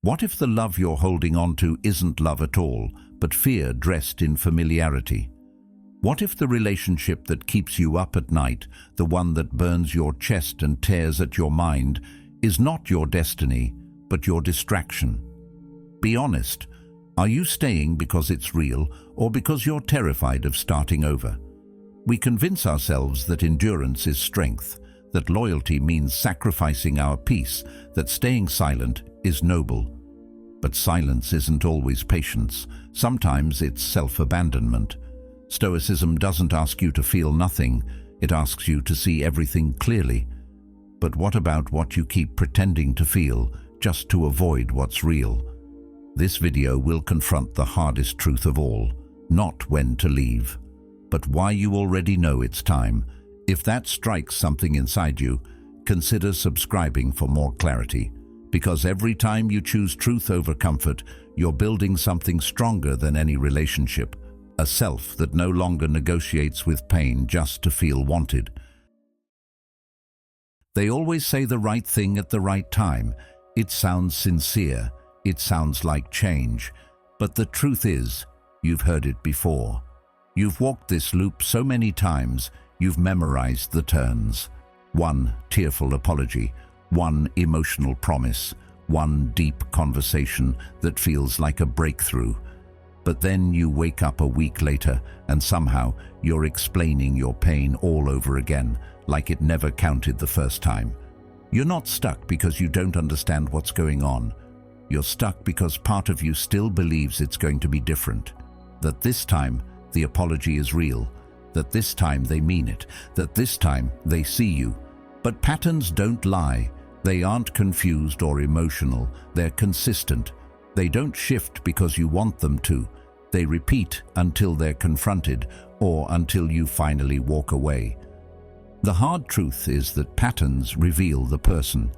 What if the love you're holding on to isn't love at all, but fear dressed in familiarity? What if the relationship that keeps you up at night, the one that burns your chest and tears at your mind, is not your destiny, but your distraction? Be honest. Are you staying because it's real, or because you're terrified of starting over? We convince ourselves that endurance is strength, that loyalty means sacrificing our peace, that staying silent is noble. But silence isn't always patience. Sometimes it's self-abandonment. Stoicism doesn't ask you to feel nothing. It asks you to see everything clearly. But what about what you keep pretending to feel, just to avoid what's real? This video will confront the hardest truth of all, not when to leave, but why you already know it's time. If that strikes something inside you, consider subscribing for more clarity. Because every time you choose truth over comfort, you're building something stronger than any relationship, a self that no longer negotiates with pain just to feel wanted. They always say the right thing at the right time. It sounds sincere. It sounds like change. But the truth is, you've heard it before. You've walked this loop so many times, you've memorized the turns. One tearful apology, one emotional promise, one deep conversation that feels like a breakthrough. But then you wake up a week later and somehow you're explaining your pain all over again, like it never counted the first time. You're not stuck because you don't understand what's going on. You're stuck because part of you still believes it's going to be different. That this time the apology is real, that this time they mean it, that this time they see you. But patterns don't lie. They aren't confused or emotional. They're consistent. They don't shift because you want them to. They repeat until they're confronted or until you finally walk away. The hard truth is that patterns reveal the person,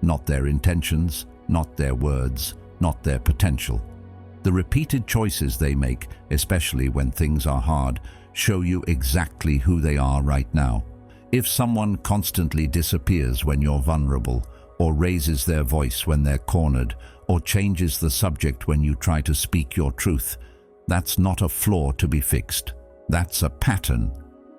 not their intentions, not their words, not their potential. The repeated choices they make, especially when things are hard, show you exactly who they are right now. If someone constantly disappears when you're vulnerable, or raises their voice when they're cornered, or changes the subject when you try to speak your truth, that's not a flaw to be fixed. That's a pattern.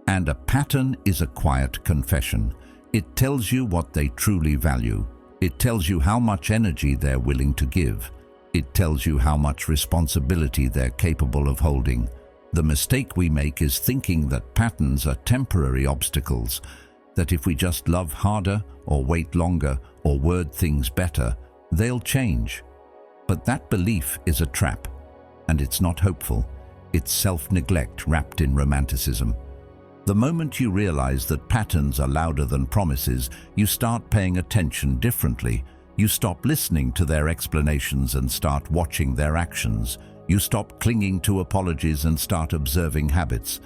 And a pattern is a quiet confession. It tells you what they truly value. It tells you how much energy they're willing to give. It tells you how much responsibility they're capable of holding. The mistake we make is thinking that patterns are temporary obstacles, that if we just love harder, or wait longer, or word things better, they'll change. But that belief is a trap, and it's not hopeful. It's self-neglect wrapped in romanticism. The moment you realize that patterns are louder than promises, you start paying attention differently. You stop listening to their explanations and start watching their actions. You stop clinging to apologies and start observing habits.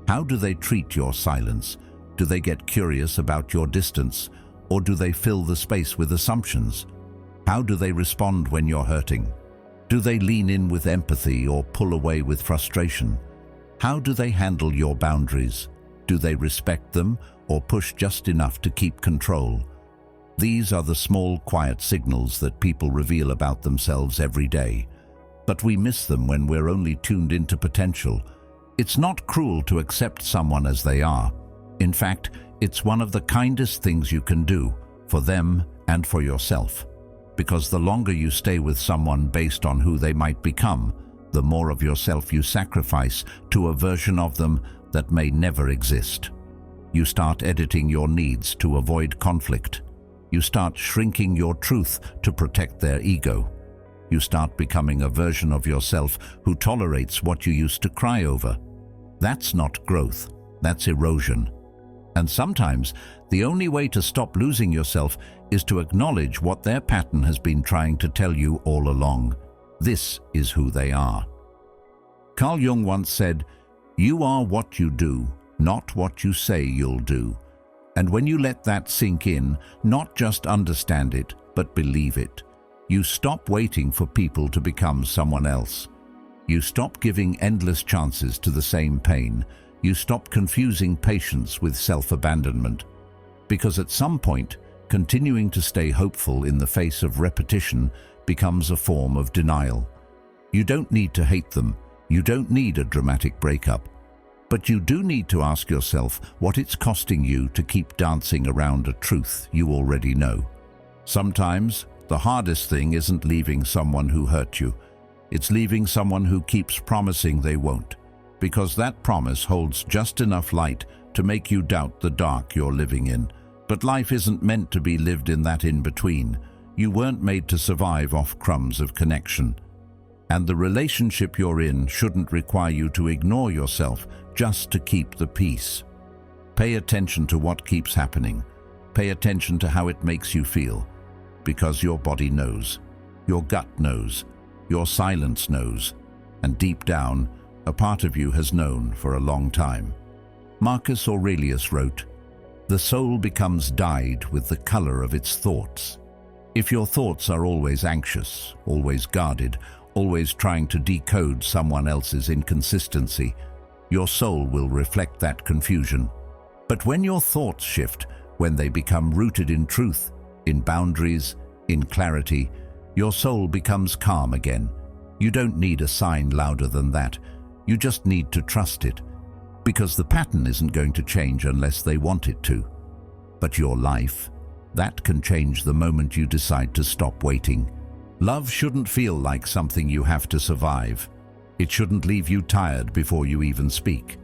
How do they treat your silence? Do they get curious about your distance? Or do they fill the space with assumptions? How do they respond when you're hurting? Do they lean in with empathy or pull away with frustration? How do they handle your boundaries? Do they respect them or push just enough to keep control? These are the small, quiet signals that people reveal about themselves every day. But we miss them when we're only tuned into potential. It's not cruel to accept someone as they are. In fact, it's one of the kindest things you can do for them and for yourself. Because the longer you stay with someone based on who they might become, the more of yourself you sacrifice to a version of them that may never exist. You start editing your needs to avoid conflict. You start shrinking your truth to protect their ego. You start becoming a version of yourself who tolerates what you used to cry over. That's not growth, that's erosion. And sometimes the only way to stop losing yourself is to acknowledge what their pattern has been trying to tell you all along. This is who they are. Carl Jung once said, "You are what you do, not what you say you'll do." And when you let that sink in, not just understand it, but believe it, you stop waiting for people to become someone else. You stop giving endless chances to the same pain. You stop confusing patience with self-abandonment. Because at some point, continuing to stay hopeful in the face of repetition becomes a form of denial. You don't need to hate them. You don't need a dramatic breakup. But you do need to ask yourself what it's costing you to keep dancing around a truth you already know. Sometimes, the hardest thing isn't leaving someone who hurt you. It's leaving someone who keeps promising they won't, because that promise holds just enough light to make you doubt the dark you're living in. But life isn't meant to be lived in that in-between. You weren't made to survive off crumbs of connection. And the relationship you're in shouldn't require you to ignore yourself just to keep the peace. Pay attention to what keeps happening. Pay attention to how it makes you feel. Because your body knows, your gut knows, your silence knows, and deep down, a part of you has known for a long time. Marcus Aurelius wrote, "The soul becomes dyed with the color of its thoughts." If your thoughts are always anxious, always guarded, always trying to decode someone else's inconsistency, your soul will reflect that confusion. But when your thoughts shift, when they become rooted in truth, in boundaries, in clarity, your soul becomes calm again. You don't need a sign louder than that. You just need to trust it. Because the pattern isn't going to change unless they want it to. But your life, that can change the moment you decide to stop waiting. Love shouldn't feel like something you have to survive. It shouldn't leave you tired before you even speak.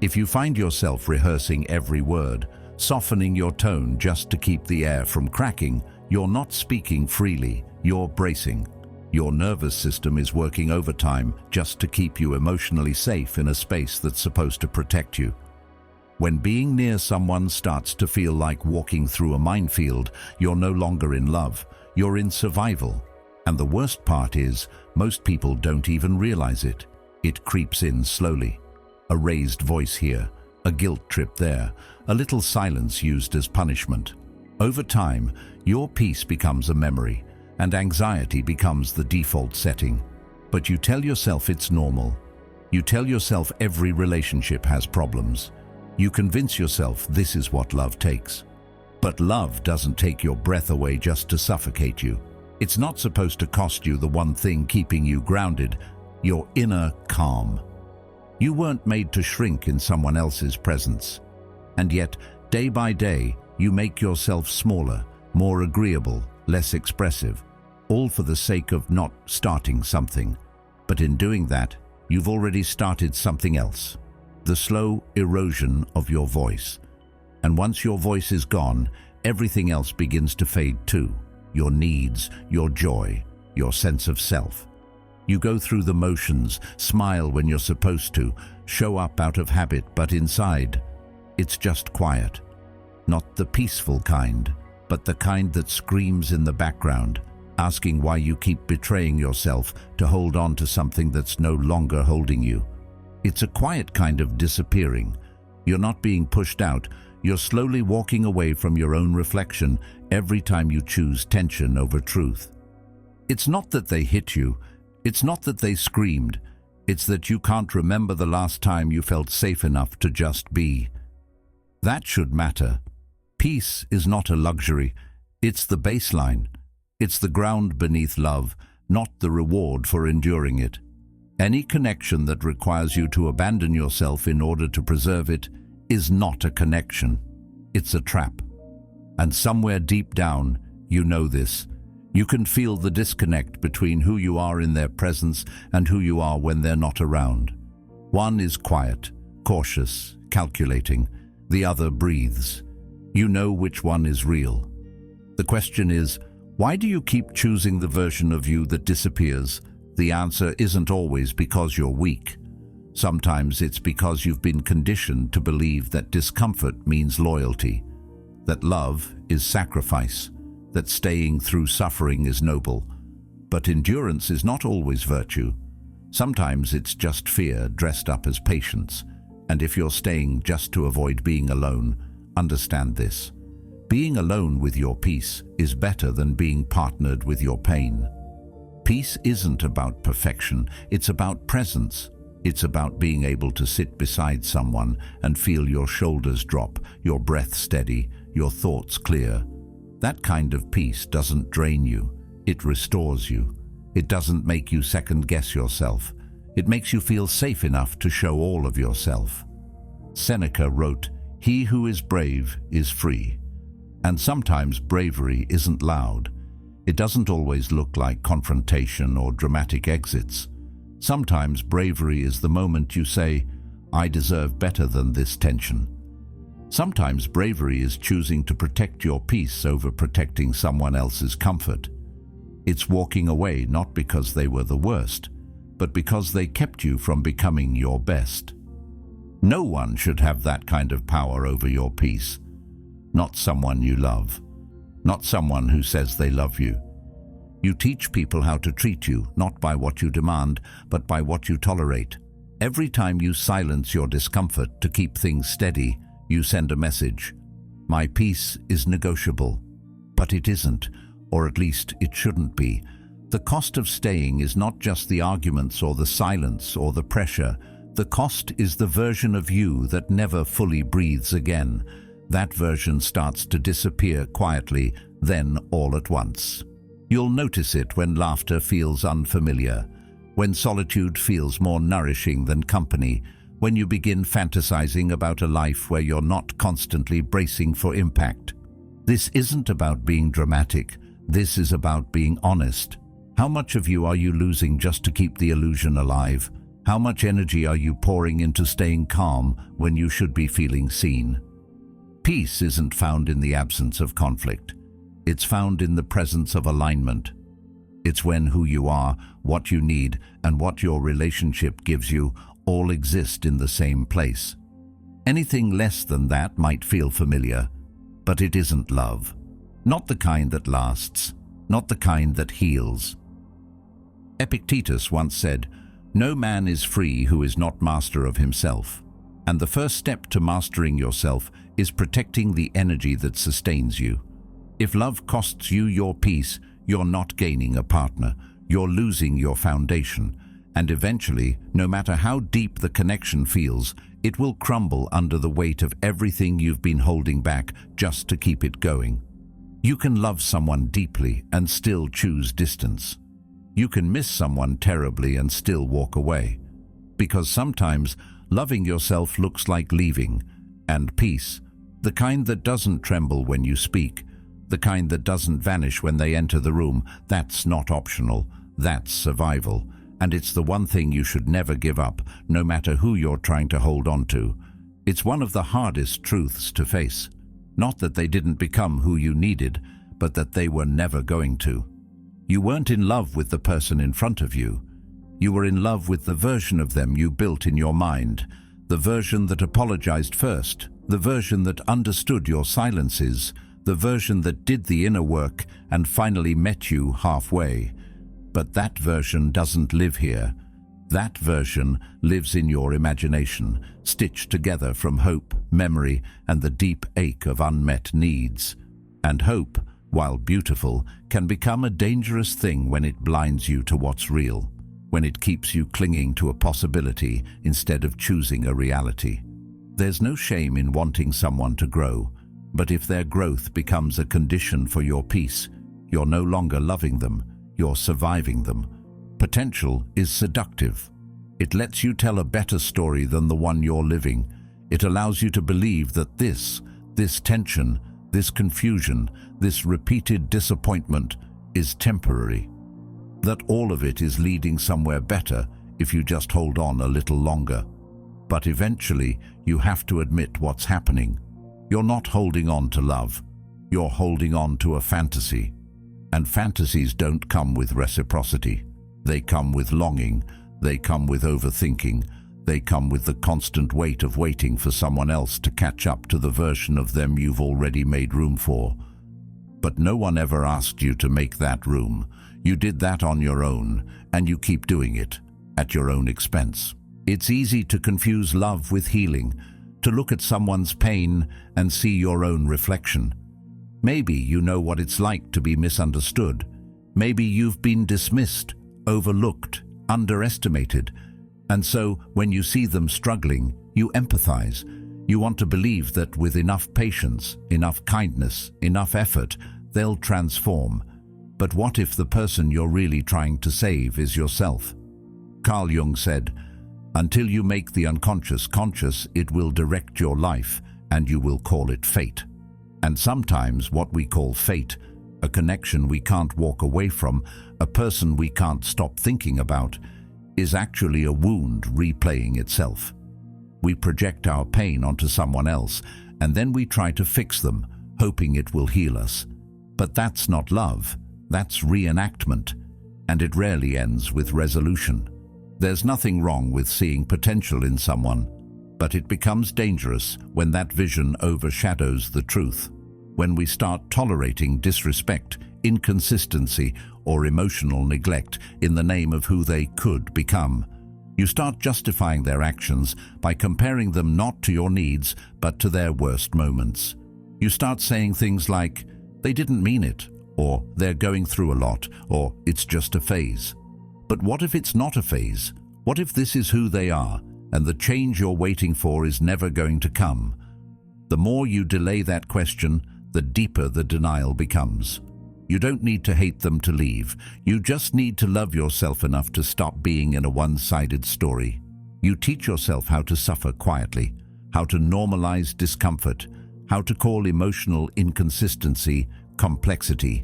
If you find yourself rehearsing every word, softening your tone just to keep the air from cracking, you're not speaking freely, you're bracing. Your nervous system is working overtime just to keep you emotionally safe in a space that's supposed to protect you. When being near someone starts to feel like walking through a minefield, you're no longer in love, you're in survival. And the worst part is, most people don't even realize it. It creeps in slowly. A raised voice here, a guilt trip there, a little silence used as punishment. Over time, your peace becomes a memory, and anxiety becomes the default setting. But you tell yourself it's normal. You tell yourself every relationship has problems. You convince yourself this is what love takes. But love doesn't take your breath away just to suffocate you. It's not supposed to cost you the one thing keeping you grounded, your inner calm. You weren't made to shrink in someone else's presence. And yet, day by day, you make yourself smaller, more agreeable, less expressive, all for the sake of not starting something. But in doing that, you've already started something else. The slow erosion of your voice. And once your voice is gone, everything else begins to fade too. Your needs, your joy, your sense of self. You go through the motions, smile when you're supposed to, show up out of habit, but inside, it's just quiet. Not the peaceful kind, but the kind that screams in the background, asking why you keep betraying yourself to hold on to something that's no longer holding you. It's a quiet kind of disappearing. You're not being pushed out. You're slowly walking away from your own reflection every time you choose tension over truth. It's not that they hit you. It's not that they screamed. It's that you can't remember the last time you felt safe enough to just be. That should matter. Peace is not a luxury. It's the baseline. It's the ground beneath love, not the reward for enduring it. Any connection that requires you to abandon yourself in order to preserve it is not a connection. It's a trap. And somewhere deep down, you know this. You can feel the disconnect between who you are in their presence and who you are when they're not around. One is quiet, cautious, calculating. The other breathes. You know which one is real. The question is, why do you keep choosing the version of you that disappears? The answer isn't always because you're weak. Sometimes it's because you've been conditioned to believe that discomfort means loyalty, that love is sacrifice, that staying through suffering is noble. But endurance is not always virtue. Sometimes it's just fear dressed up as patience. And if you're staying just to avoid being alone, understand this. Being alone with your peace is better than being partnered with your pain. Peace isn't about perfection, it's about presence. It's about being able to sit beside someone and feel your shoulders drop, your breath steady, your thoughts clear. That kind of peace doesn't drain you. It restores you. It doesn't make you second-guess yourself. It makes you feel safe enough to show all of yourself. Seneca wrote, "He who is brave is free." And sometimes bravery isn't loud. It doesn't always look like confrontation or dramatic exits. Sometimes bravery is the moment you say, "I deserve better than this tension." Sometimes bravery is choosing to protect your peace over protecting someone else's comfort. It's walking away not because they were the worst, but because they kept you from becoming your best. No one should have that kind of power over your peace. Not someone you love. Not someone who says they love you. You teach people how to treat you, not by what you demand, but by what you tolerate. Every time you silence your discomfort to keep things steady, you send a message. My peace is negotiable. But it isn't, or at least it shouldn't be. The cost of staying is not just the arguments or the silence or the pressure. The cost is the version of you that never fully breathes again. That version starts to disappear quietly, then all at once. You'll notice it when laughter feels unfamiliar, when solitude feels more nourishing than company, when you begin fantasizing about a life where you're not constantly bracing for impact. This isn't about being dramatic. This is about being honest. How much of you are you losing just to keep the illusion alive? How much energy are you pouring into staying calm when you should be feeling seen? Peace isn't found in the absence of conflict. It's found in the presence of alignment. It's when who you are, what you need, and what your relationship gives you all exist in the same place. Anything less than that might feel familiar, but it isn't love. Not the kind that lasts, not the kind that heals. Epictetus once said, "No man is free who is not master of himself." And the first step to mastering yourself is protecting the energy that sustains you. If love costs you your peace, you're not gaining a partner, you're losing your foundation. And eventually, no matter how deep the connection feels, it will crumble under the weight of everything you've been holding back just to keep it going. You can love someone deeply and still choose distance. You can miss someone terribly and still walk away. Because sometimes loving yourself looks like leaving, and peace, the kind that doesn't tremble when you speak, the kind that doesn't vanish when they enter the room, that's not optional, that's survival. And it's the one thing you should never give up, no matter who you're trying to hold on to. It's one of the hardest truths to face. Not that they didn't become who you needed, but that they were never going to. You weren't in love with the person in front of you. You were in love with the version of them you built in your mind, the version that apologized first, the version that understood your silences, the version that did the inner work and finally met you halfway. But that version doesn't live here. That version lives in your imagination, stitched together from hope, memory, and the deep ache of unmet needs. And hope, while beautiful, can become a dangerous thing when it blinds you to what's real, when it keeps you clinging to a possibility instead of choosing a reality. There's no shame in wanting someone to grow, but if their growth becomes a condition for your peace, you're no longer loving them, you're surviving them. Potential is seductive. It lets you tell a better story than the one you're living. It allows you to believe that this tension, this confusion, this repeated disappointment is temporary. That all of it is leading somewhere better if you just hold on a little longer. But eventually, you have to admit what's happening. You're not holding on to love. You're holding on to a fantasy. And fantasies don't come with reciprocity. They come with longing. They come with overthinking. They come with the constant weight of waiting for someone else to catch up to the version of them you've already made room for. But no one ever asked you to make that room. You did that on your own, and you keep doing it, at your own expense. It's easy to confuse love with healing, to look at someone's pain and see your own reflection. Maybe you know what it's like to be misunderstood. Maybe you've been dismissed, overlooked, underestimated. And so, when you see them struggling, you empathize. You want to believe that with enough patience, enough kindness, enough effort, they'll transform. But what if the person you're really trying to save is yourself? Carl Jung said, "Until you make the unconscious conscious, it will direct your life, and you will call it fate." And sometimes what we call fate, a connection we can't walk away from, a person we can't stop thinking about, is actually a wound replaying itself. We project our pain onto someone else, and then we try to fix them, hoping it will heal us. But that's not love, that's reenactment, and it rarely ends with resolution. There's nothing wrong with seeing potential in someone, but it becomes dangerous when that vision overshadows the truth, when we start tolerating disrespect, inconsistency, or emotional neglect in the name of who they could become. You start justifying their actions by comparing them not to your needs, but to their worst moments. You start saying things like, "They didn't mean it," or "They're going through a lot," or "It's just a phase." But what if it's not a phase? What if this is who they are, and the change you're waiting for is never going to come? The more you delay that question, the deeper the denial becomes. You don't need to hate them to leave. You just need to love yourself enough to stop being in a one-sided story. You teach yourself how to suffer quietly, how to normalize discomfort, how to call emotional inconsistency complexity.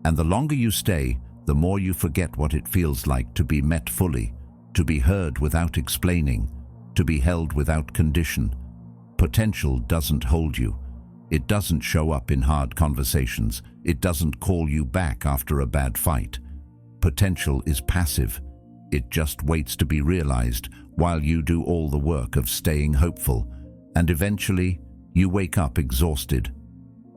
And the longer you stay, the more you forget what it feels like to be met fully, to be heard without explaining, to be held without condition. Potential doesn't hold you. It doesn't show up in hard conversations. It doesn't call you back after a bad fight. Potential is passive. It just waits to be realized while you do all the work of staying hopeful. And eventually, you wake up exhausted.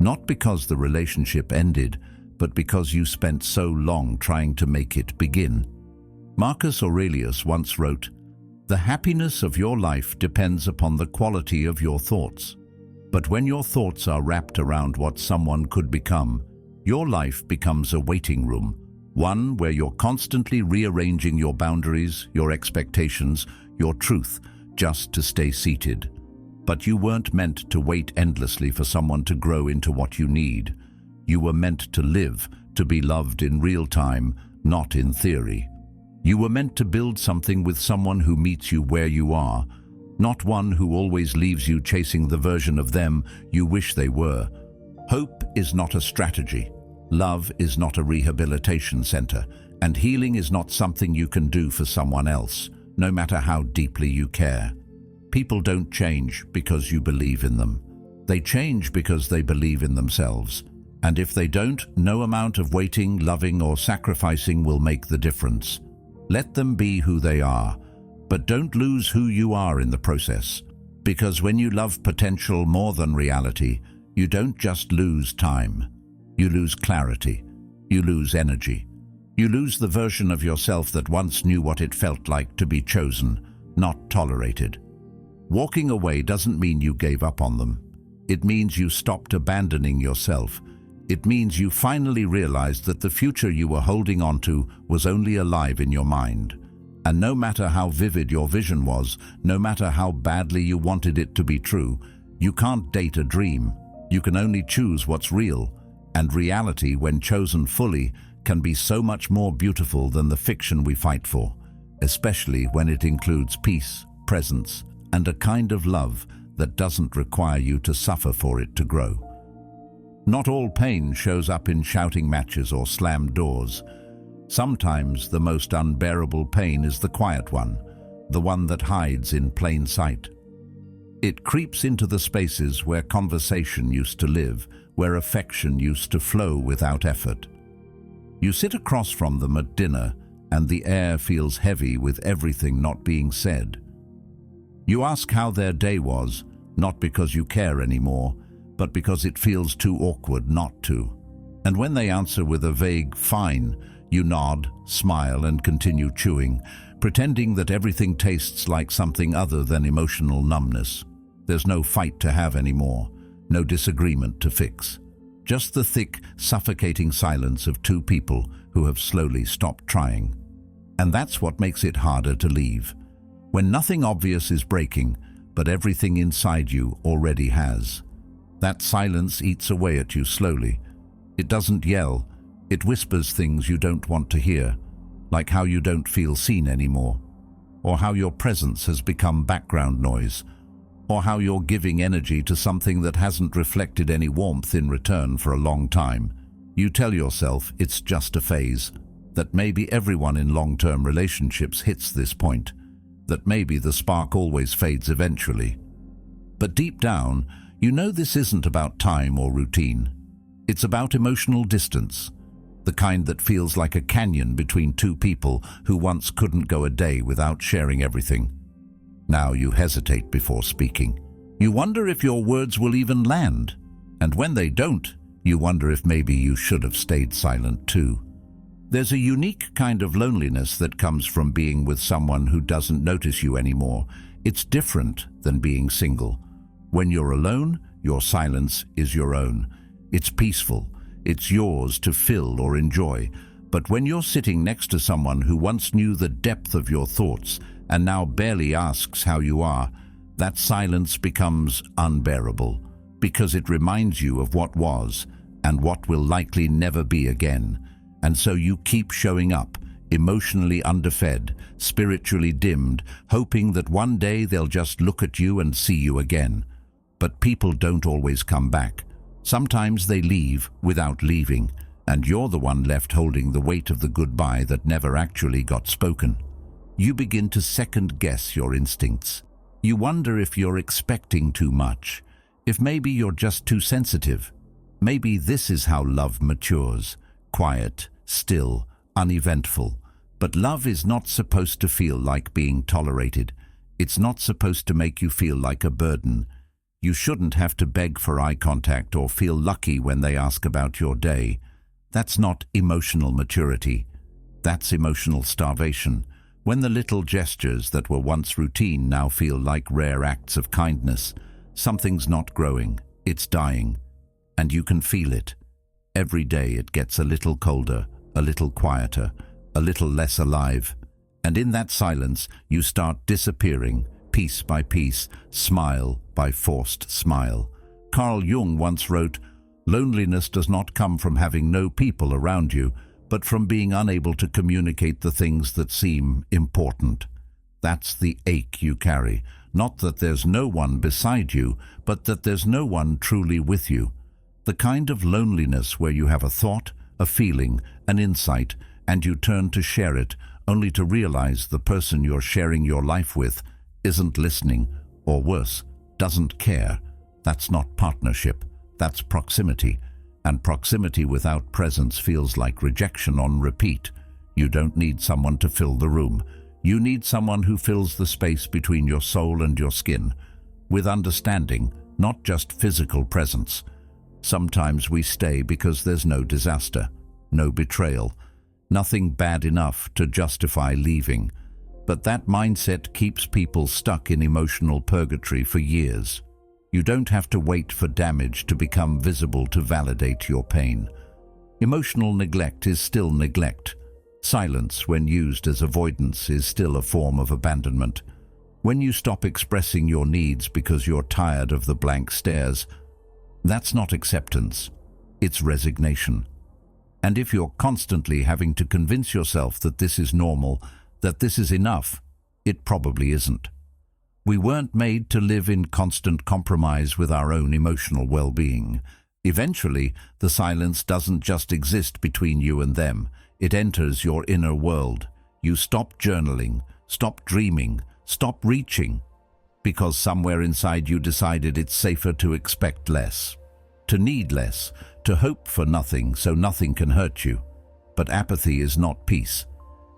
Not because the relationship ended, but because you spent so long trying to make it begin. Marcus Aurelius once wrote, "The happiness of your life depends upon the quality of your thoughts. But when your thoughts are wrapped around what someone could become, your life becomes a waiting room, one where you're constantly rearranging your boundaries, your expectations, your truth, just to stay seated. But you weren't meant to wait endlessly for someone to grow into what you need. You were meant to live, to be loved in real time, not in theory. You were meant to build something with someone who meets you where you are, not one who always leaves you chasing the version of them you wish they were. Hope is not a strategy. Love is not a rehabilitation center, and healing is not something you can do for someone else, no matter how deeply you care. People don't change because you believe in them. They change because they believe in themselves. And if they don't, no amount of waiting, loving, or sacrificing will make the difference. Let them be who they are, but don't lose who you are in the process. Because when you love potential more than reality, you don't just lose time. You lose clarity. You lose energy. You lose the version of yourself that once knew what it felt like to be chosen, not tolerated. Walking away doesn't mean you gave up on them. It means you stopped abandoning yourself. It means you finally realized that the future you were holding on to was only alive in your mind. And no matter how vivid your vision was, no matter how badly you wanted it to be true, you can't date a dream. You can only choose what's real. And reality, when chosen fully, can be so much more beautiful than the fiction we fight for, especially when it includes peace, presence, and a kind of love that doesn't require you to suffer for it to grow. Not all pain shows up in shouting matches or slammed doors. Sometimes the most unbearable pain is the quiet one, the one that hides in plain sight. It creeps into the spaces where conversation used to live, where affection used to flow without effort. You sit across from them at dinner, and the air feels heavy with everything not being said. You ask how their day was, not because you care anymore, but because it feels too awkward not to. And when they answer with a vague "fine," you nod, smile, and continue chewing, pretending that everything tastes like something other than emotional numbness. There's no fight to have anymore, no disagreement to fix. Just the thick, suffocating silence of two people who have slowly stopped trying. And that's what makes it harder to leave. When nothing obvious is breaking, but everything inside you already has. That silence eats away at you slowly. It doesn't yell. It whispers things you don't want to hear, like how you don't feel seen anymore, or how your presence has become background noise, or how you're giving energy to something that hasn't reflected any warmth in return for a long time. You tell yourself it's just a phase, that maybe everyone in long-term relationships hits this point, that maybe the spark always fades eventually. But deep down, you know this isn't about time or routine. It's about emotional distance, the kind that feels like a canyon between two people who once couldn't go a day without sharing everything. Now you hesitate before speaking. You wonder if your words will even land, and when they don't, you wonder if maybe you should have stayed silent too. There's a unique kind of loneliness that comes from being with someone who doesn't notice you anymore. It's different than being single. When you're alone, your silence is your own. It's peaceful. It's yours to fill or enjoy. But when you're sitting next to someone who once knew the depth of your thoughts and now barely asks how you are, that silence becomes unbearable, because it reminds you of what was and what will likely never be again. And so you keep showing up, emotionally underfed, spiritually dimmed, hoping that one day they'll just look at you and see you again. But people don't always come back. Sometimes they leave without leaving, and you're the one left holding the weight of the goodbye that never actually got spoken. You begin to second-guess your instincts. You wonder if you're expecting too much, if maybe you're just too sensitive. Maybe this is how love matures. Quiet, still, uneventful. But love is not supposed to feel like being tolerated. It's not supposed to make you feel like a burden. You shouldn't have to beg for eye contact or feel lucky when they ask about your day. That's not emotional maturity. That's emotional starvation. When the little gestures that were once routine now feel like rare acts of kindness, something's not growing, it's dying. And you can feel it. Every day it gets a little colder, a little quieter, a little less alive. And in that silence, you start disappearing, piece by piece, smile by forced smile. Carl Jung once wrote, "Loneliness does not come from having no people around you, but from being unable to communicate the things that seem important." That's the ache you carry. Not that there's no one beside you, but that there's no one truly with you. The kind of loneliness where you have a thought, a feeling, an insight, and you turn to share it, only to realize the person you're sharing your life with isn't listening, or worse, doesn't care. That's not partnership, that's proximity. And proximity without presence feels like rejection on repeat. You don't need someone to fill the room. You need someone who fills the space between your soul and your skin, with understanding, not just physical presence. Sometimes we stay because there's no disaster, no betrayal, nothing bad enough to justify leaving. But that mindset keeps people stuck in emotional purgatory for years. You don't have to wait for damage to become visible to validate your pain. Emotional neglect is still neglect. Silence, when used as avoidance, is still a form of abandonment. When you stop expressing your needs because you're tired of the blank stares, that's not acceptance, it's resignation. And if you're constantly having to convince yourself that this is normal, that this is enough, it probably isn't. We weren't made to live in constant compromise with our own emotional well-being. Eventually, the silence doesn't just exist between you and them. It enters your inner world. You stop journaling, stop dreaming, stop reaching, because somewhere inside you decided it's safer to expect less, to need less, to hope for nothing so nothing can hurt you. But apathy is not peace,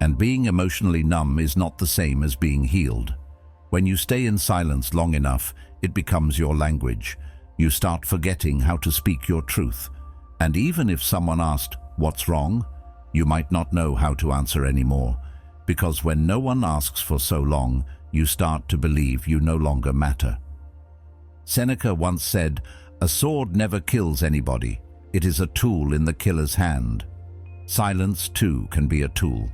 and being emotionally numb is not the same as being healed. When you stay in silence long enough, it becomes your language. You start forgetting how to speak your truth. And even if someone asked, "What's wrong?" you might not know how to answer anymore, because when no one asks for so long, you start to believe you no longer matter. Seneca once said, "A sword never kills anybody. It is a tool in the killer's hand." Silence, too, can be a tool.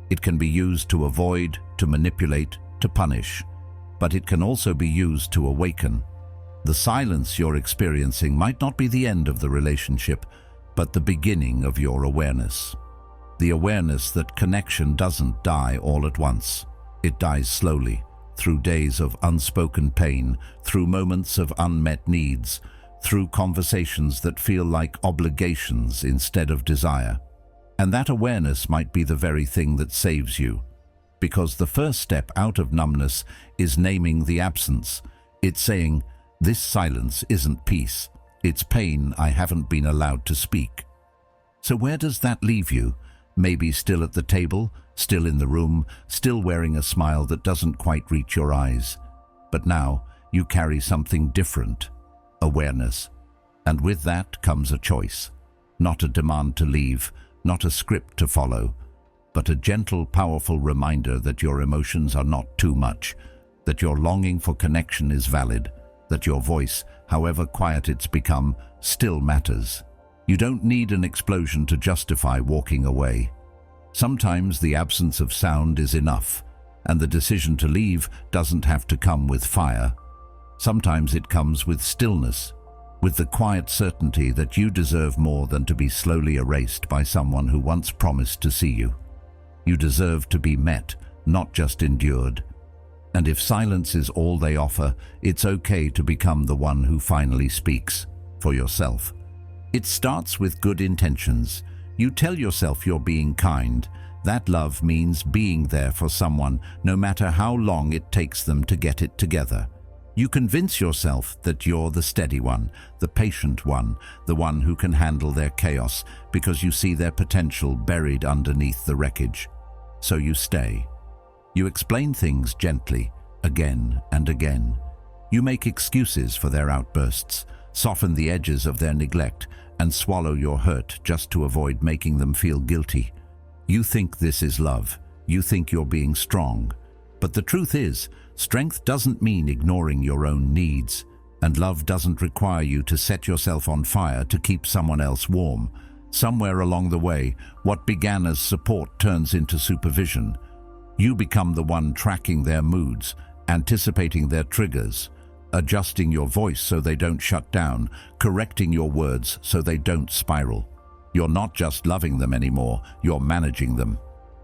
It can be used to avoid, to manipulate, to punish. But it can also be used to awaken. The silence you're experiencing might not be the end of the relationship, but the beginning of your awareness. The awareness that connection doesn't die all at once. It dies slowly, through days of unspoken pain, through moments of unmet needs, through conversations that feel like obligations instead of desire. And that awareness might be the very thing that saves you. Because the first step out of numbness is naming the absence. It's saying, this silence isn't peace. It's pain I haven't been allowed to speak. So where does that leave you? Maybe still at the table, still in the room, still wearing a smile that doesn't quite reach your eyes. But now you carry something different. Awareness. And with that comes a choice. Not a demand to leave, not a script to follow, but a gentle, powerful reminder that your emotions are not too much, that your longing for connection is valid, that your voice, however quiet it's become, still matters. You don't need an explosion to justify walking away. Sometimes the absence of sound is enough, and the decision to leave doesn't have to come with fire. Sometimes it comes with stillness, with the quiet certainty that you deserve more than to be slowly erased by someone who once promised to see you. You deserve to be met, not just endured. And if silence is all they offer, it's okay to become the one who finally speaks, for yourself. It starts with good intentions. You tell yourself you're being kind. That love means being there for someone, no matter how long it takes them to get it together. You convince yourself that you're the steady one, the patient one, the one who can handle their chaos, because you see their potential buried underneath the wreckage. So you stay. You explain things gently, again and again. You make excuses for their outbursts, soften the edges of their neglect, and swallow your hurt just to avoid making them feel guilty. You think this is love. You think you're being strong. But the truth is, strength doesn't mean ignoring your own needs, and love doesn't require you to set yourself on fire to keep someone else warm. Somewhere along the way, what began as support turns into supervision. You become the one tracking their moods, anticipating their triggers, adjusting your voice so they don't shut down, correcting your words so they don't spiral. You're not just loving them anymore, you're managing them.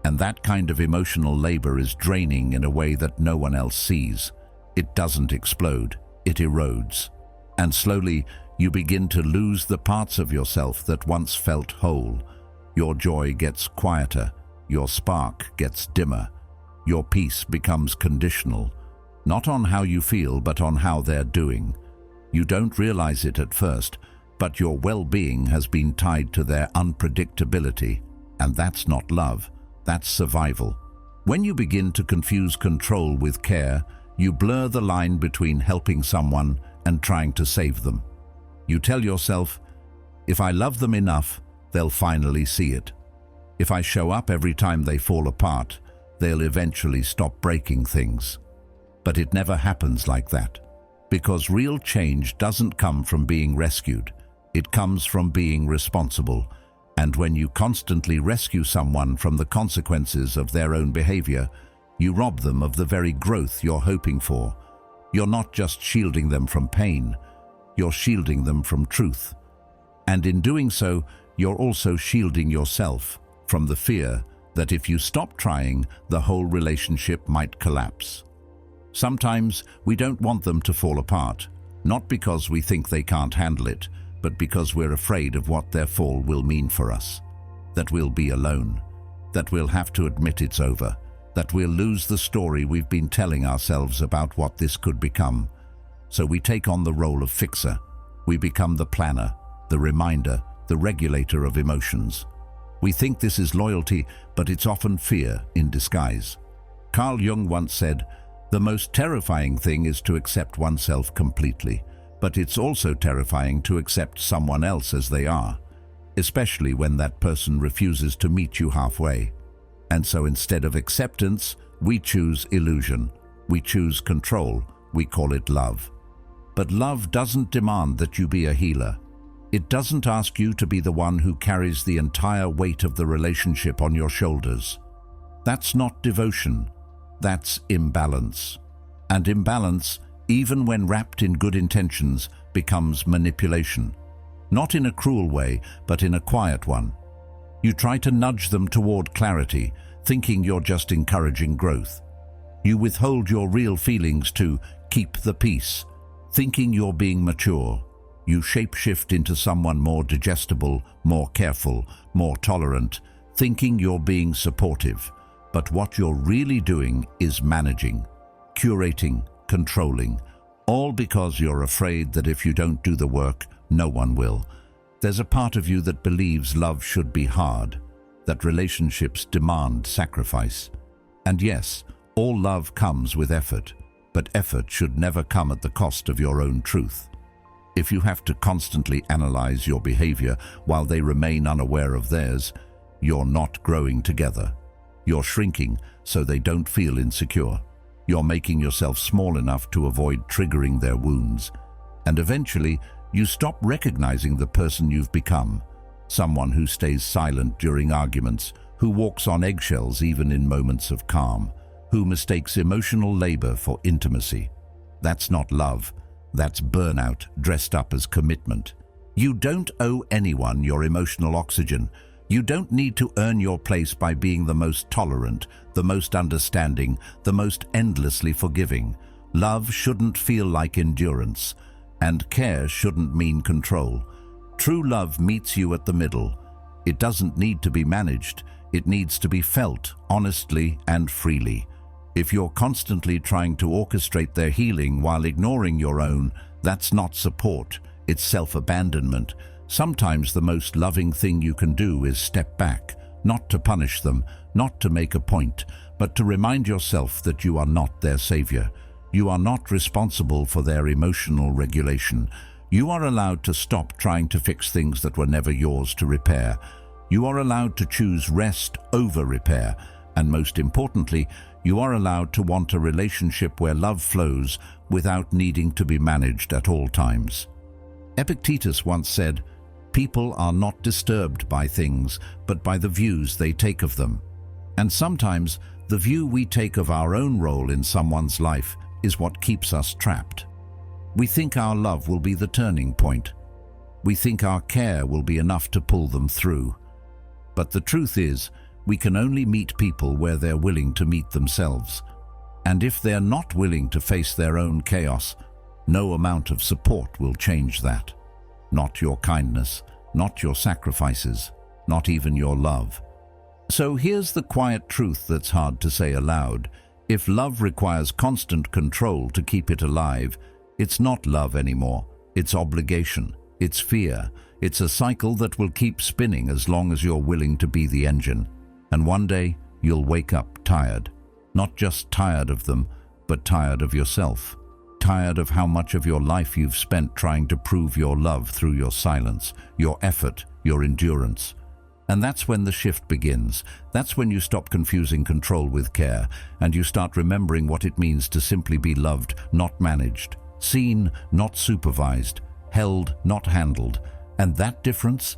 And that kind of emotional labor is draining in a way that no one else sees. It doesn't explode, it erodes. And slowly, you begin to lose the parts of yourself that once felt whole. Your joy gets quieter, your spark gets dimmer. Your peace becomes conditional, not on how you feel, but on how they're doing. You don't realize it at first, but your well-being has been tied to their unpredictability, and that's not love. That's survival. When you begin to confuse control with care, you blur the line between helping someone and trying to save them. You tell yourself, if I love them enough, they'll finally see it. If I show up every time they fall apart, they'll eventually stop breaking things. But it never happens like that, because real change doesn't come from being rescued. It comes from being responsible. And when you constantly rescue someone from the consequences of their own behavior, you rob them of the very growth you're hoping for. You're not just shielding them from pain, you're shielding them from truth. And in doing so, you're also shielding yourself from the fear that if you stop trying, the whole relationship might collapse. Sometimes we don't want them to fall apart, not because we think they can't handle it, but because we're afraid of what their fall will mean for us. That we'll be alone, that we'll have to admit it's over, that we'll lose the story we've been telling ourselves about what this could become. So we take on the role of fixer. We become the planner, the reminder, the regulator of emotions. We think this is loyalty, but it's often fear in disguise. Carl Jung once said, "The most terrifying thing is to accept oneself completely. But it's also terrifying to accept someone else as they are, especially when that person refuses to meet you halfway. And so instead of acceptance, we choose illusion. We choose control. We call it love. But love doesn't demand that you be a healer. It doesn't ask you to be the one who carries the entire weight of the relationship on your shoulders. That's not devotion. That's imbalance. And imbalance, even when wrapped in good intentions, becomes manipulation. Not in a cruel way, but in a quiet one. You try to nudge them toward clarity, thinking you're just encouraging growth. You withhold your real feelings to keep the peace, thinking you're being mature. You shapeshift into someone more digestible, more careful, more tolerant, thinking you're being supportive. But what you're really doing is managing, curating, controlling, all because you're afraid that if you don't do the work, no one will. There's a part of you that believes love should be hard, that relationships demand sacrifice. And yes, all love comes with effort, but effort should never come at the cost of your own truth. If you have to constantly analyze your behavior while they remain unaware of theirs, you're not growing together. You're shrinking so they don't feel insecure. You're making yourself small enough to avoid triggering their wounds. And eventually, you stop recognizing the person you've become, someone who stays silent during arguments, who walks on eggshells even in moments of calm, who mistakes emotional labor for intimacy. That's not love. That's burnout dressed up as commitment. You don't owe anyone your emotional oxygen. You don't need to earn your place by being the most tolerant, the most understanding, the most endlessly forgiving. Love shouldn't feel like endurance, and care shouldn't mean control. True love meets you at the middle. It doesn't need to be managed. It needs to be felt honestly and freely. If you're constantly trying to orchestrate their healing while ignoring your own, that's not support, it's self-abandonment. Sometimes the most loving thing you can do is step back, not to punish them, not to make a point, but to remind yourself that you are not their savior. You are not responsible for their emotional regulation. You are allowed to stop trying to fix things that were never yours to repair. You are allowed to choose rest over repair, and most importantly, you are allowed to want a relationship where love flows without needing to be managed at all times. Epictetus once said, "People are not disturbed by things, but by the views they take of them." And sometimes, the view we take of our own role in someone's life is what keeps us trapped. We think our love will be the turning point. We think our care will be enough to pull them through. But the truth is, we can only meet people where they're willing to meet themselves. And if they're not willing to face their own chaos, no amount of support will change that. Not your kindness, not your sacrifices, not even your love. So here's the quiet truth that's hard to say aloud. If love requires constant control to keep it alive, it's not love anymore. It's obligation. It's fear. It's a cycle that will keep spinning as long as you're willing to be the engine. And one day, you'll wake up tired. Not just tired of them, but tired of yourself. Tired of how much of your life you've spent trying to prove your love through your silence, your effort, your endurance. And that's when the shift begins. That's when you stop confusing control with care, and you start remembering what it means to simply be loved, not managed, seen, not supervised, held, not handled. And that difference,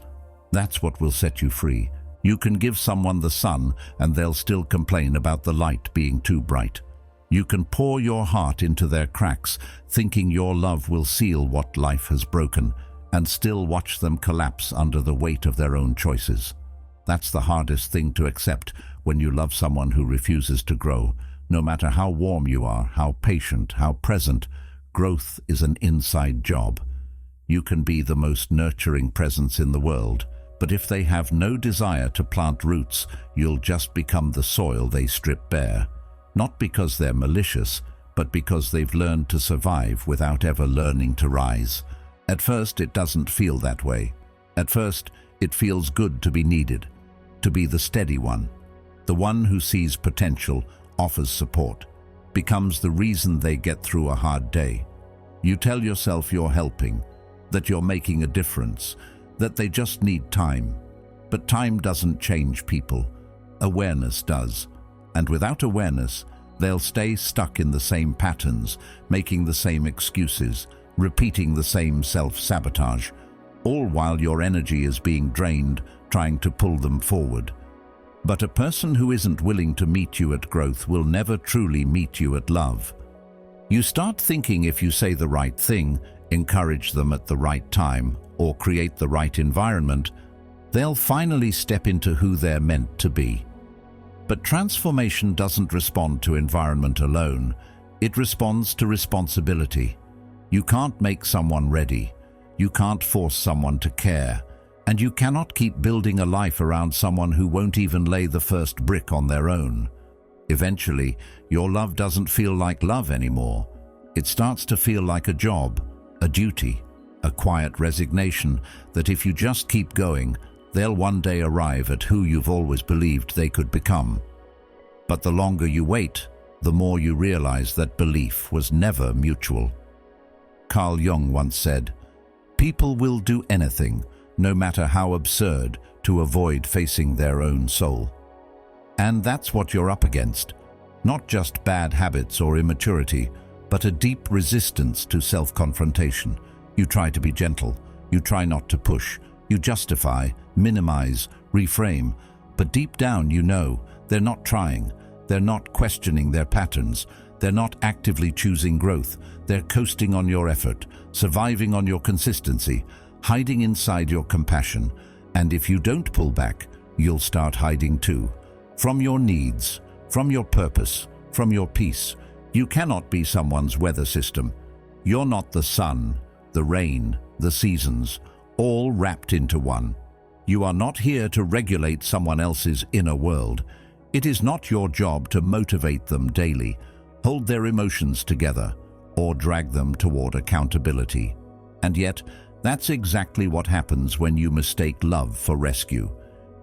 that's what will set you free. You can give someone the sun, and they'll still complain about the light being too bright. You can pour your heart into their cracks, thinking your love will seal what life has broken, and still watch them collapse under the weight of their own choices. That's the hardest thing to accept when you love someone who refuses to grow. No matter how warm you are, how patient, how present, growth is an inside job. You can be the most nurturing presence in the world, but if they have no desire to plant roots, you'll just become the soil they strip bare. Not because they're malicious, but because they've learned to survive without ever learning to rise. At first, it doesn't feel that way. At first, it feels good to be needed, to be the steady one, the one who sees potential, offers support, becomes the reason they get through a hard day. You tell yourself you're helping, that you're making a difference, that they just need time. But time doesn't change people. Awareness does. And without awareness, they'll stay stuck in the same patterns, making the same excuses, repeating the same self-sabotage, all while your energy is being drained, trying to pull them forward. But a person who isn't willing to meet you at growth will never truly meet you at love. You start thinking if you say the right thing, encourage them at the right time, or create the right environment, they'll finally step into who they're meant to be. But transformation doesn't respond to environment alone. It responds to responsibility. You can't make someone ready. You can't force someone to care. And you cannot keep building a life around someone who won't even lay the first brick on their own. Eventually, your love doesn't feel like love anymore. It starts to feel like a job, a duty, a quiet resignation that if you just keep going, they'll one day arrive at who you've always believed they could become. But the longer you wait, the more you realize that belief was never mutual. Carl Jung once said, "People will do anything, no matter how absurd, to avoid facing their own soul." And that's what you're up against. Not just bad habits or immaturity, but a deep resistance to self-confrontation. You try to be gentle. You try not to push. You justify, minimize, reframe. But deep down you know they're not trying. They're not questioning their patterns. They're not actively choosing growth. They're coasting on your effort, surviving on your consistency, hiding inside your compassion. And if you don't pull back, you'll start hiding too. From your needs, from your purpose, from your peace. You cannot be someone's weather system. You're not the sun, the rain, the seasons, all wrapped into one. You are not here to regulate someone else's inner world. It is not your job to motivate them daily, hold their emotions together, or drag them toward accountability. And yet, that's exactly what happens when you mistake love for rescue.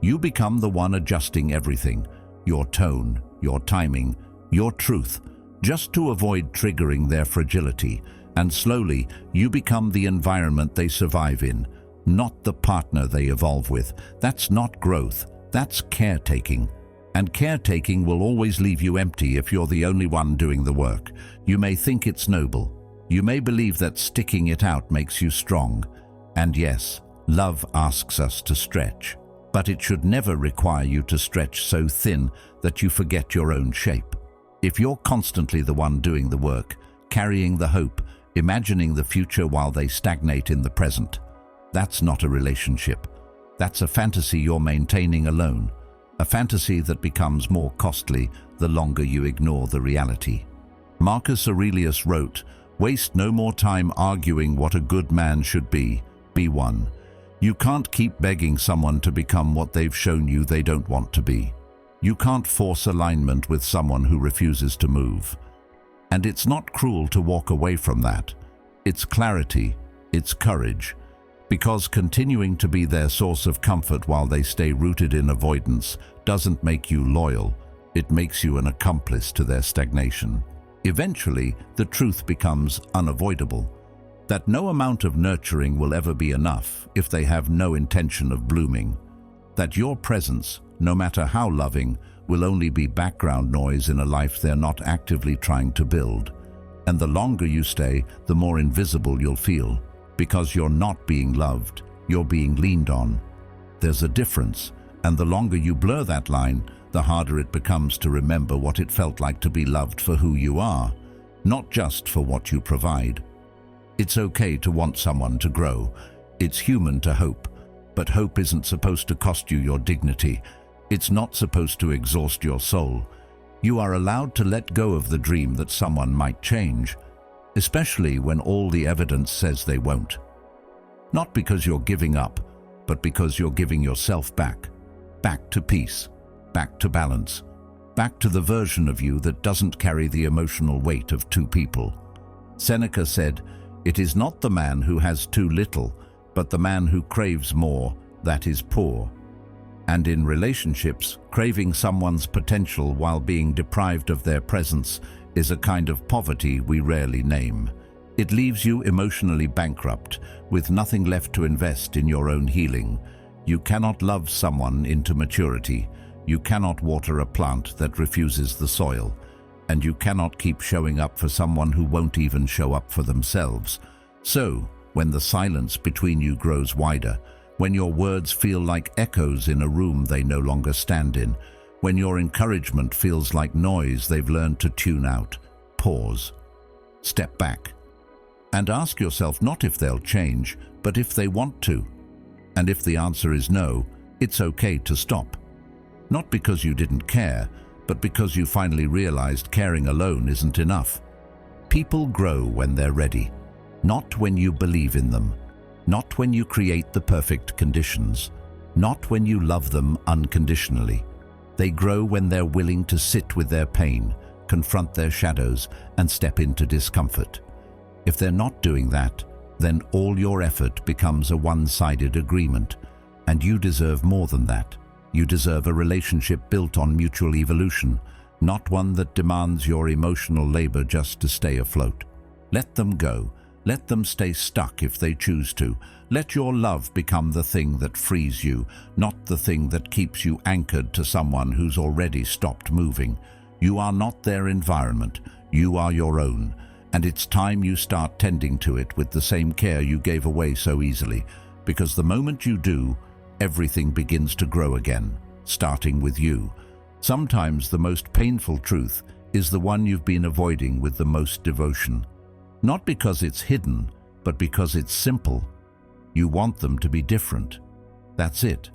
You become the one adjusting everything, your tone, your timing, your truth, just to avoid triggering their fragility. And slowly, you become the environment they survive in, not the partner they evolve with. That's not growth, that's caretaking. And caretaking will always leave you empty if you're the only one doing the work. You may think it's noble. You may believe that sticking it out makes you strong. And yes, love asks us to stretch. But it should never require you to stretch so thin that you forget your own shape. If you're constantly the one doing the work, carrying the hope, imagining the future while they stagnate in the present, that's not a relationship. That's a fantasy you're maintaining alone. A fantasy that becomes more costly the longer you ignore the reality. Marcus Aurelius wrote, "Waste no more time arguing what a good man should be. Be one." You can't keep begging someone to become what they've shown you they don't want to be. You can't force alignment with someone who refuses to move. And it's not cruel to walk away from that. It's clarity, it's courage. Because continuing to be their source of comfort while they stay rooted in avoidance doesn't make you loyal. It makes you an accomplice to their stagnation. Eventually, the truth becomes unavoidable. That no amount of nurturing will ever be enough if they have no intention of blooming. That your presence, no matter how loving, will only be background noise in a life they're not actively trying to build. And the longer you stay, the more invisible you'll feel. Because you're not being loved, you're being leaned on. There's a difference, and the longer you blur that line, the harder it becomes to remember what it felt like to be loved for who you are, not just for what you provide. It's okay to want someone to grow. It's human to hope, but hope isn't supposed to cost you your dignity. It's not supposed to exhaust your soul. You are allowed to let go of the dream that someone might change, especially when all the evidence says they won't. Not because you're giving up, but because you're giving yourself back. Back to peace, back to balance, back to the version of you that doesn't carry the emotional weight of two people. Seneca said, "It is not the man who has too little, but the man who craves more, that is poor." And in relationships, craving someone's potential while being deprived of their presence is a kind of poverty we rarely name. It leaves you emotionally bankrupt, with nothing left to invest in your own healing. You cannot love someone into maturity. You cannot water a plant that refuses the soil. And you cannot keep showing up for someone who won't even show up for themselves. So, when the silence between you grows wider, when your words feel like echoes in a room they no longer stand in, when your encouragement feels like noise they've learned to tune out, pause, step back, And ask yourself not if they'll change, but if they want to. And if the answer is no, it's okay to stop. Not because you didn't care, but because you finally realized caring alone isn't enough. People grow when they're ready, not when you believe in them, not when you create the perfect conditions, not when you love them unconditionally. They grow when they're willing to sit with their pain, confront their shadows, and step into discomfort. If they're not doing that, then all your effort becomes a one-sided agreement, and you deserve more than that. You deserve a relationship built on mutual evolution, not one that demands your emotional labor just to stay afloat. Let them go. Let them stay stuck if they choose to. Let your love become the thing that frees you, not the thing that keeps you anchored to someone who's already stopped moving. You are not their environment. You are your own. And it's time you start tending to it with the same care you gave away so easily, because the moment you do, everything begins to grow again, starting with you. Sometimes the most painful truth is the one you've been avoiding with the most devotion. Not because it's hidden, but because it's simple. You want them to be different. That's it.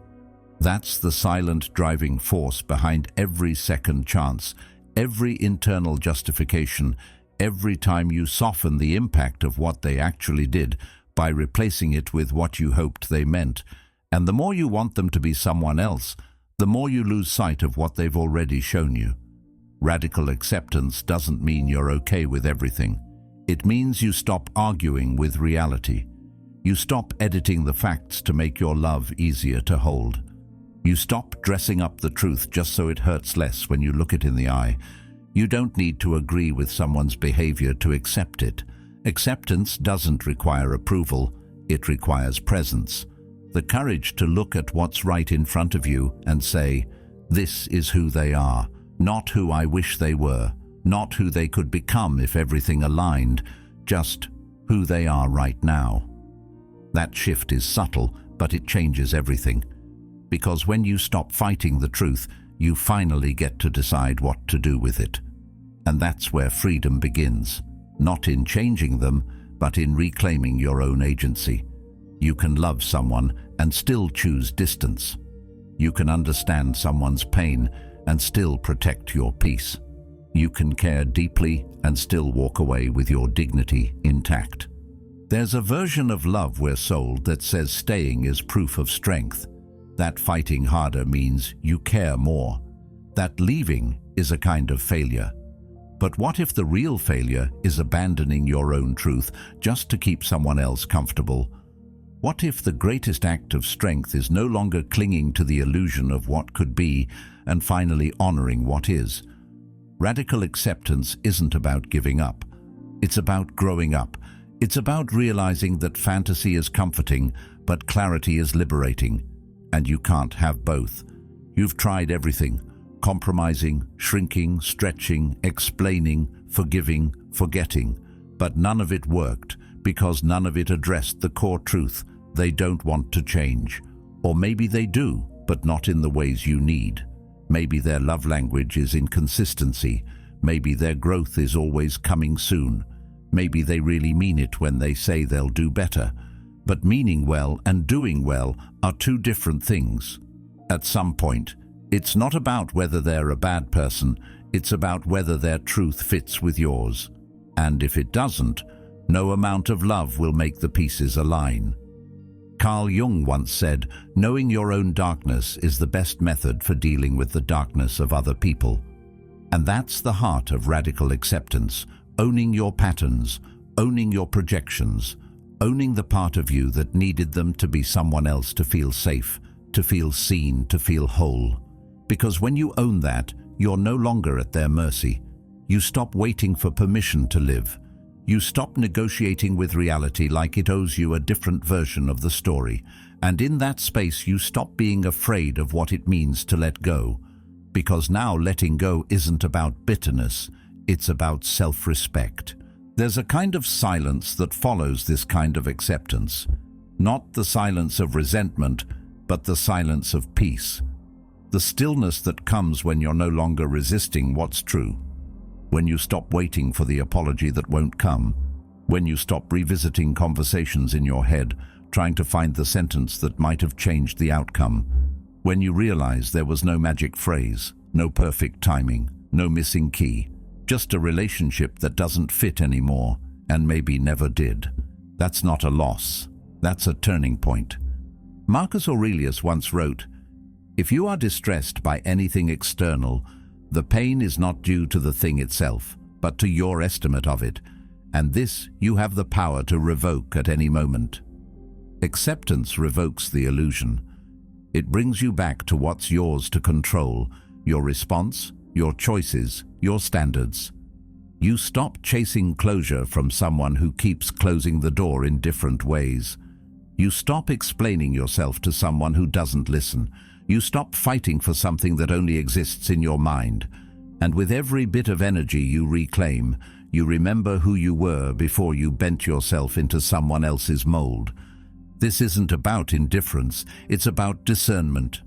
That's the silent driving force behind every second chance, every internal justification, every time you soften the impact of what they actually did by replacing it with what you hoped they meant. And the more you want them to be someone else, the more you lose sight of what they've already shown you. Radical acceptance doesn't mean you're okay with everything. It means you stop arguing with reality. You stop editing the facts to make your love easier to hold. You stop dressing up the truth just so it hurts less when you look it in the eye. You don't need to agree with someone's behavior to accept it. Acceptance doesn't require approval, it requires presence. The courage to look at what's right in front of you and say, this is who they are, not who I wish they were, not who they could become if everything aligned, just who they are right now. That shift is subtle, but it changes everything. Because when you stop fighting the truth, you finally get to decide what to do with it. And that's where freedom begins, not in changing them, but in reclaiming your own agency. You can love someone and still choose distance. You can understand someone's pain and still protect your peace. You can care deeply and still walk away with your dignity intact. There's a version of love we're sold that says staying is proof of strength, that fighting harder means you care more, that leaving is a kind of failure. But what if the real failure is abandoning your own truth just to keep someone else comfortable? What if the greatest act of strength is no longer clinging to the illusion of what could be and finally honoring what is? Radical acceptance isn't about giving up. It's about growing up. It's about realizing that fantasy is comforting, but clarity is liberating. And you can't have both. You've tried everything: compromising, shrinking, stretching, explaining, forgiving, forgetting. But none of it worked because none of it addressed the core truth. They don't want to change. Or maybe they do, but not in the ways you need. Maybe their love language is inconsistency. Maybe their growth is always coming soon. Maybe they really mean it when they say they'll do better. But meaning well and doing well are two different things. At some point, it's not about whether they're a bad person, it's about whether their truth fits with yours. And if it doesn't, no amount of love will make the pieces align. Carl Jung once said, knowing your own darkness is the best method for dealing with the darkness of other people. And that's the heart of radical acceptance, owning your patterns, owning your projections, owning the part of you that needed them to be someone else to feel safe, to feel seen, to feel whole. Because when you own that, you're no longer at their mercy. You stop waiting for permission to live. You stop negotiating with reality like it owes you a different version of the story. And in that space, you stop being afraid of what it means to let go. Because now letting go isn't about bitterness, it's about self-respect. There's a kind of silence that follows this kind of acceptance. Not the silence of resentment, but the silence of peace. The stillness that comes when you're no longer resisting what's true. When you stop waiting for the apology that won't come. When you stop revisiting conversations in your head, trying to find the sentence that might have changed the outcome. When you realize there was no magic phrase, no perfect timing, no missing key, just a relationship that doesn't fit anymore and maybe never did. That's not a loss. That's a turning point. Marcus Aurelius once wrote, "If you are distressed by anything external, the pain is not due to the thing itself, but to your estimate of it, and this you have the power to revoke at any moment." Acceptance revokes the illusion. It brings you back to what's yours to control, your response, your choices, your standards. You stop chasing closure from someone who keeps closing the door in different ways. You stop explaining yourself to someone who doesn't listen. You stop fighting for something that only exists in your mind. And with every bit of energy you reclaim, you remember who you were before you bent yourself into someone else's mold. This isn't about indifference, it's about discernment.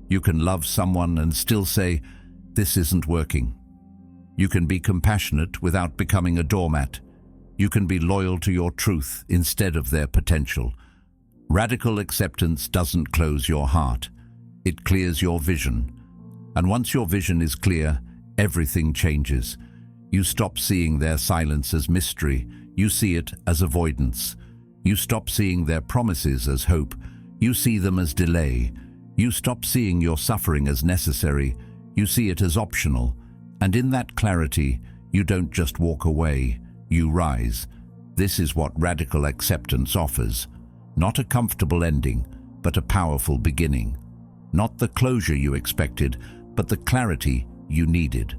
You can love someone and still say, "This isn't working." You can be compassionate without becoming a doormat. You can be loyal to your truth instead of their potential. Radical acceptance doesn't close your heart. It clears your vision. And once your vision is clear, everything changes. You stop seeing their silence as mystery. You see it as avoidance. You stop seeing their promises as hope. You see them as delay. You stop seeing your suffering as necessary. You see it as optional. And in that clarity, you don't just walk away, you rise. This is what radical acceptance offers. Not a comfortable ending, but a powerful beginning. Not the closure you expected, but the clarity you needed.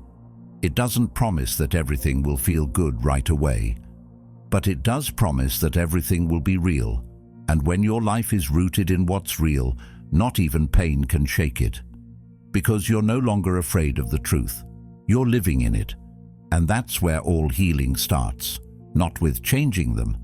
It doesn't promise that everything will feel good right away, but it does promise that everything will be real. And when your life is rooted in what's real, not even pain can shake it. Because you're no longer afraid of the truth. You're living in it. And that's where all healing starts. Not with changing them,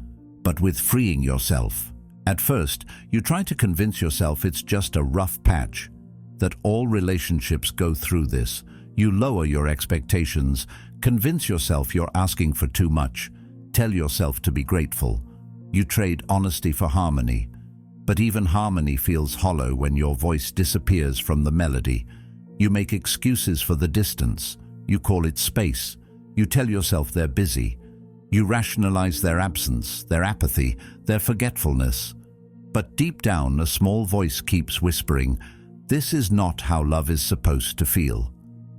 but with freeing yourself. At first, you try to convince yourself it's just a rough patch, that all relationships go through this. You lower your expectations, convince yourself you're asking for too much, tell yourself to be grateful. You trade honesty for harmony. But even harmony feels hollow when your voice disappears from the melody. You make excuses for the distance. You call it space. You tell yourself they're busy. You rationalize their absence, their apathy, their forgetfulness. But deep down, a small voice keeps whispering, "This is not how love is supposed to feel."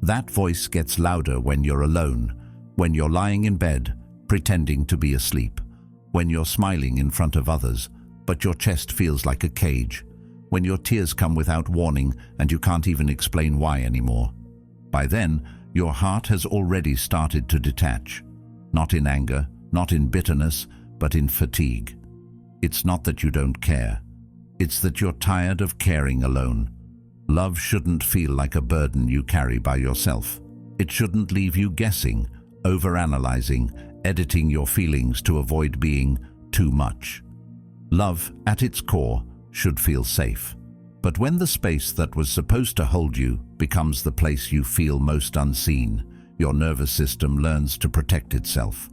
That voice gets louder when you're alone, when you're lying in bed, pretending to be asleep, when you're smiling in front of others, but your chest feels like a cage, when your tears come without warning and you can't even explain why anymore. By then, your heart has already started to detach. Not in anger, not in bitterness, but in fatigue. It's not that you don't care. It's that you're tired of caring alone. Love shouldn't feel like a burden you carry by yourself. It shouldn't leave you guessing, overanalyzing, editing your feelings to avoid being too much. Love, at its core, should feel safe. But when the space that was supposed to hold you becomes the place you feel most unseen, your nervous system learns to protect itself.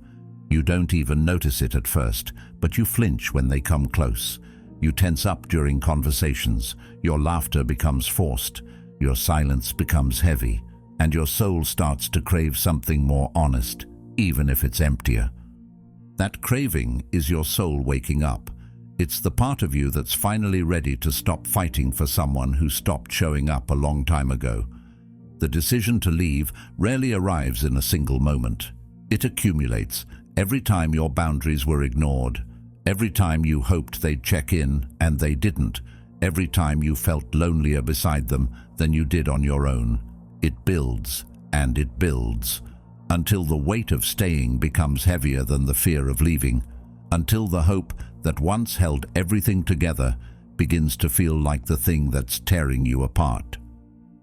You don't even notice it at first, but you flinch when they come close. You tense up during conversations, your laughter becomes forced, your silence becomes heavy, and your soul starts to crave something more honest, even if it's emptier. That craving is your soul waking up. It's the part of you that's finally ready to stop fighting for someone who stopped showing up a long time ago. The decision to leave rarely arrives in a single moment. It accumulates every time your boundaries were ignored, every time you hoped they'd check in and they didn't, every time you felt lonelier beside them than you did on your own. It builds and it builds, until the weight of staying becomes heavier than the fear of leaving, until the hope that once held everything together begins to feel like the thing that's tearing you apart.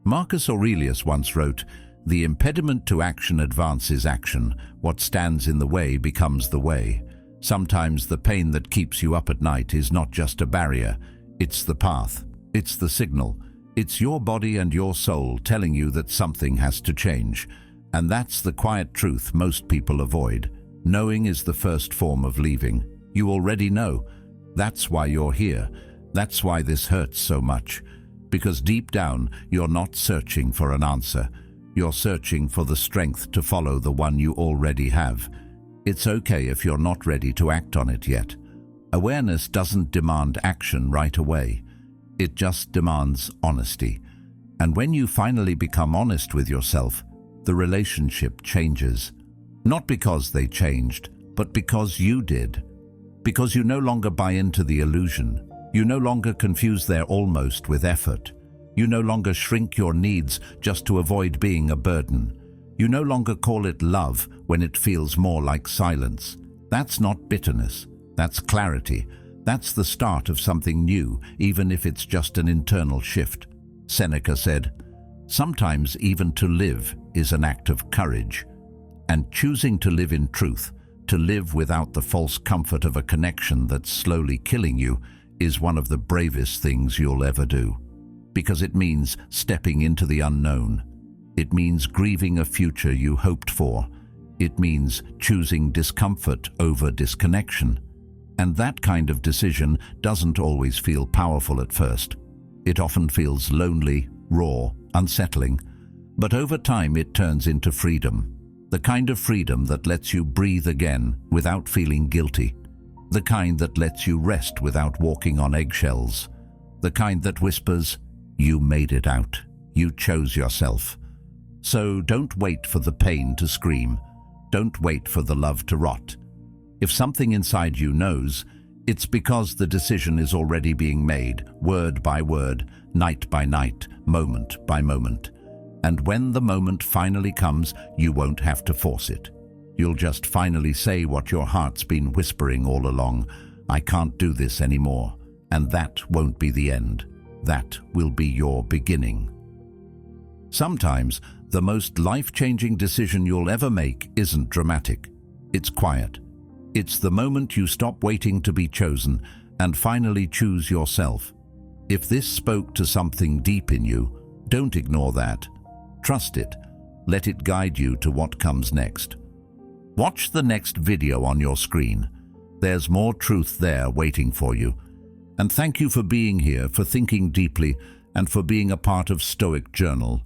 Marcus Aurelius once wrote, "The impediment to action advances action. What stands in the way becomes the way." Sometimes the pain that keeps you up at night is not just a barrier, it's the path, it's the signal. It's your body and your soul telling you that something has to change. And that's the quiet truth most people avoid. Knowing is the first form of leaving. You already know. That's why you're here. That's why this hurts so much. Because deep down, you're not searching for an answer. You're searching for the strength to follow the one you already have. It's okay if you're not ready to act on it yet. Awareness doesn't demand action right away. It just demands honesty. And when you finally become honest with yourself, the relationship changes. Not because they changed, but because you did. Because you no longer buy into the illusion. You no longer confuse their almost with effort. You no longer shrink your needs just to avoid being a burden. You no longer call it love when it feels more like silence. That's not bitterness. That's clarity. That's the start of something new, even if it's just an internal shift. Seneca said, "Sometimes even to live is an act of courage." And choosing to live in truth, to live without the false comfort of a connection that's slowly killing you, is one of the bravest things you'll ever do. Because it means stepping into the unknown. It means grieving a future you hoped for. It means choosing discomfort over disconnection. And that kind of decision doesn't always feel powerful at first. It often feels lonely, raw, unsettling. But over time it turns into freedom. The kind of freedom that lets you breathe again without feeling guilty. The kind that lets you rest without walking on eggshells. The kind that whispers, "You made it out. You chose yourself." So don't wait for the pain to scream. Don't wait for the love to rot. If something inside you knows, it's because the decision is already being made, word by word, night by night, moment by moment. And when the moment finally comes, you won't have to force it. You'll just finally say what your heart's been whispering all along, "I can't do this anymore." And that won't be the end. That will be your beginning. Sometimes, the most life-changing decision you'll ever make isn't dramatic. It's quiet. It's the moment you stop waiting to be chosen and finally choose yourself. If this spoke to something deep in you, don't ignore that. Trust it. Let it guide you to what comes next. Watch the next video on your screen. There's more truth there waiting for you. And thank you for being here, for thinking deeply, and for being a part of Stoic Journal.